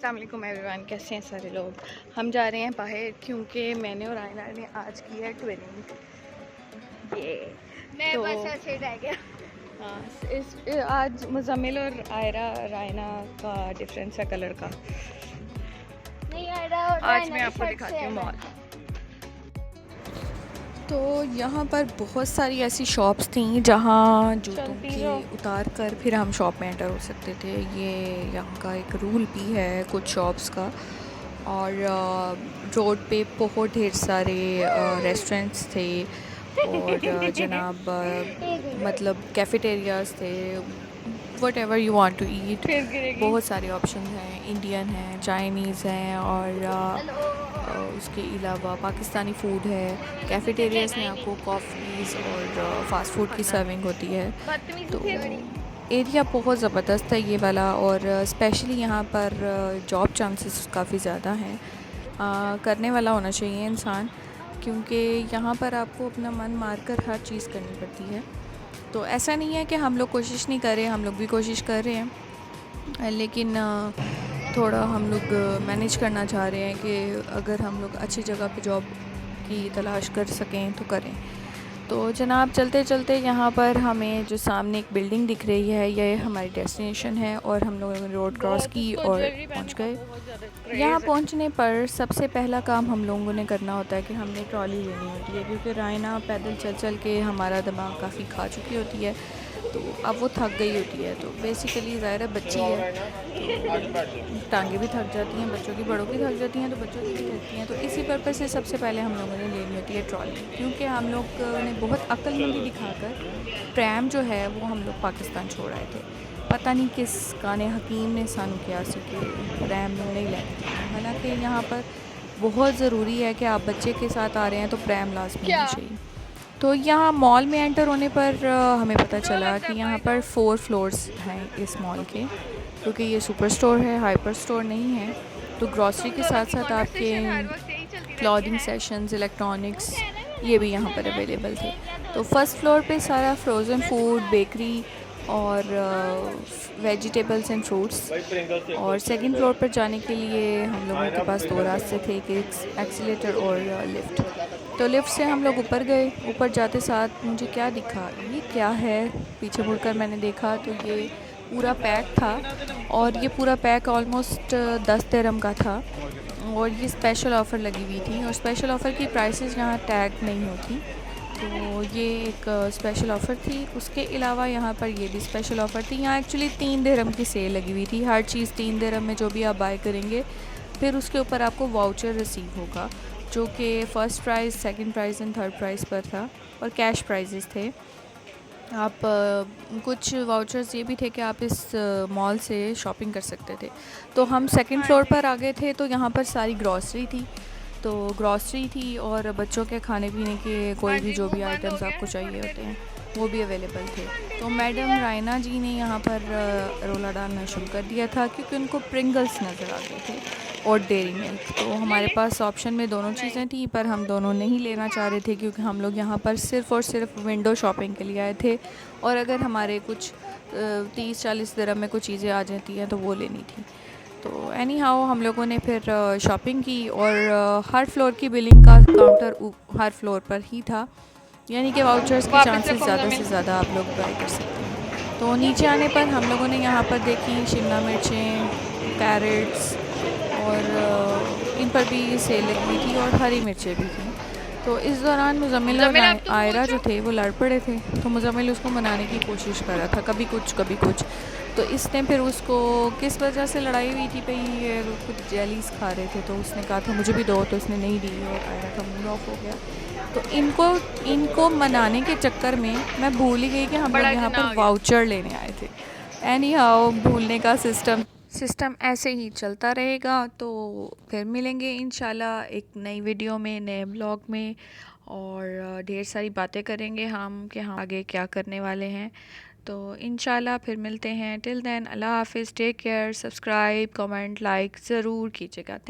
अस्सलाम वालेकुम एवरीवन, कैसे हैं सारे लोग। हम जा रहे हैं बाहर क्योंकि मैंने और आयना ने आज की है ट्विनिंग। ये मैं तो बस ऐसे रह गया। हाँ, आज मुजम्मिल और रायना का डिफरेंस है कलर का। नहीं आ रहा और आज मैं आपको दिखाती हूँ मॉल। तो यहाँ पर बहुत सारी ऐसी शॉप्स थी जहाँ जूतों के उतार कर फिर हम शॉप में एंटर हो सकते थे। ये यहाँ का एक रूल भी है कुछ शॉप्स का। और रोड पे बहुत ढेर सारे रेस्टोरेंट्स थे और जनाब मतलब कैफ़ेटेरियाज़ थे। Whatever you want to eat, बहुत सारे ऑप्शन हैं। इंडियन हैं, चाइनीज़ हैं और उसके अलावा पाकिस्तानी फ़ूड है। कैफ़ेटेरियाज़ में आपको कॉफ़ीज़ और फ़ास्ट फूड की सर्विंग होती है। तो एरिया बहुत ज़बरदस्त है ये वाला, और स्पेशली यहाँ पर जॉब चांसेस काफ़ी ज़्यादा हैं। करने वाला होना चाहिए इंसान, क्योंकि यहाँ पर आपको अपना मन मारकर हर चीज़ करनी पड़ती है। तो ऐसा नहीं है कि हम लोग कोशिश नहीं कर रहे, हम लोग भी कोशिश कर रहे हैं, लेकिन थोड़ा हम लोग मैनेज करना चाह रहे हैं कि अगर हम लोग अच्छी जगह पे जॉब की तलाश कर सकें तो करें। तो जनाब चलते चलते यहाँ पर हमें जो सामने एक बिल्डिंग दिख रही है, यह हमारी डेस्टिनेशन है, और हम लोगों ने रोड क्रॉस की और पहुँच गए। यहाँ पहुँचने पर सबसे पहला काम हम लोगों ने करना होता है कि हमने ट्रॉली लेनी होती है, क्योंकि रायना पैदल चल चल के हमारा दिमाग काफ़ी खा चुकी होती है, तो अब वो थक गई होती है। तो बेसिकली ज़ाहिर बच्ची है, तो टांगें भी थक जाती हैं बच्चों की, बड़ों की थक जाती हैं तो बच्चों की भी थकती हैं। तो इसी पर्पज़ से सबसे पहले हम लोगों ने लेनी होती है ट्रॉली, क्योंकि हम लोग ने बहुत अक्लमंदी दिखाकर प्रैम जो है वो हम लोग पाकिस्तान छोड़ आए थे। पता नहीं किस काने हकीम ने सानू किया सी कि प्रैम नहीं लेते। हालांकि यहाँ पर बहुत ज़रूरी है कि आप बच्चे के साथ आ रहे हैं तो प्रैम लाजमी होनी चाहिए। तो यहाँ मॉल में एंटर होने पर हमें पता चला कि यहाँ पर 4 फ्लोर्स हैं इस मॉल के, क्योंकि ये सुपर स्टोर है, हाइपर स्टोर नहीं है। तो ग्रॉसरी के साथ साथ आपके क्लॉथिंग सेशंस, इलेक्ट्रॉनिक्स, ये भी यहाँ पर अवेलेबल थे। तो फर्स्ट फ्लोर पे सारा फ्रोज़न फूड, बेकरी और वेजिटेबल्स एंड फ्रूट्स, और सेकंड फ्लोर पर जाने के लिए हम लोगों के पास 2 रास्ते थे, एक एक्सीलेटर और लिफ्ट। तो लिफ्ट से हम लोग ऊपर गए। ऊपर जाते साथ मुझे क्या दिखा, ये क्या है, पीछे मुड़कर मैंने देखा तो ये पूरा पैक था, और ये पूरा पैक ऑलमोस्ट 10 दिरहम का था, और ये स्पेशल ऑफ़र लगी हुई थी, और स्पेशल ऑफ़र की प्राइसेस यहाँ टैग नहीं होती। तो ये एक स्पेशल ऑफ़र थी। उसके अलावा यहाँ पर ये भी स्पेशल ऑफ़र थी। यहाँ एक्चुअली 3 दिरहम की सेल लगी हुई थी। हर चीज़ 3 दिरहम में जो भी आप बाय करेंगे, फिर उसके ऊपर आपको वाउचर रिसीव होगा, जो कि first prize, second prize and third prize पर था, और कैश प्राइजेस थे। आप कुछ वाउचर्स ये भी थे कि आप इस मॉल से शॉपिंग कर सकते थे। तो हम सेकंड फ्लोर पर आ गए थे, तो यहाँ पर सारी ग्रॉसरी थी। तो ग्रॉसरी थी और बच्चों के खाने पीने के कोई भी जो भी आइटम्स आपको चाहिए होते हैं वो भी अवेलेबल थे। तो मैडम रायना जी ने यहाँ पर रोला डालना शुरू कर दिया था, क्योंकि उनको प्रिंगल्स नज़र आ गए थे और डेयरी मिल्क। तो हमारे पास ऑप्शन में दोनों चीज़ें थी, पर हम दोनों नहीं लेना चाह रहे थे, क्योंकि हम लोग यहाँ पर सिर्फ़ और सिर्फ विंडो शॉपिंग के लिए आए थे, और अगर हमारे कुछ 30-40 दिरहम में कुछ चीज़ें आ जाती हैं तो वो लेनी थी। तो एनी हाउ हम लोगों ने फिर शॉपिंग की, और हर फ्लोर की बिलिंग का काउंटर हर फ्लोर पर ही था, यानी कि वाउचर्स के चांसेस ज़्यादा से ज़्यादा आप लोग बाय कर सकते हैं। तो नीचे आने पर हम लोगों ने यहाँ पर देखी शिमला मिर्चें, कैरेट्स, और इन पर भी सेल लगी हुई थी, और हरी मिर्चें भी थी। तो इस दौरान मुजम्मिल और आयरा जो थे वो लड़ पड़े थे, तो मुजम्मिल उसको मनाने की कोशिश कर रहा था, कभी कुछ कभी कुछ। तो इसने फिर उसको किस वजह से लड़ाई हुई थी, पे ये कुछ जेलीस खा रहे थे, तो उसने कहा था मुझे भी दो, तो इसने नहीं दी, और आयरा का मूड ऑफ हो गया। तो इनको मनाने के चक्कर में मैं भूल ही गई कि हम लोग यहाँ पर वाउचर लेने आए थे। एनी हाउ भूलने का सिस्टम ऐसे ही चलता रहेगा। तो फिर मिलेंगे इंशाल्लाह एक नई वीडियो में, नए ब्लॉग में, और ढेर सारी बातें करेंगे हम कि हम आगे क्या करने वाले हैं। तो इंशाल्लाह फिर मिलते हैं। टिल देन अल्लाह हाफिज़, take care, subscribe, comment, like ज़रूर कीजिएगा। थैंक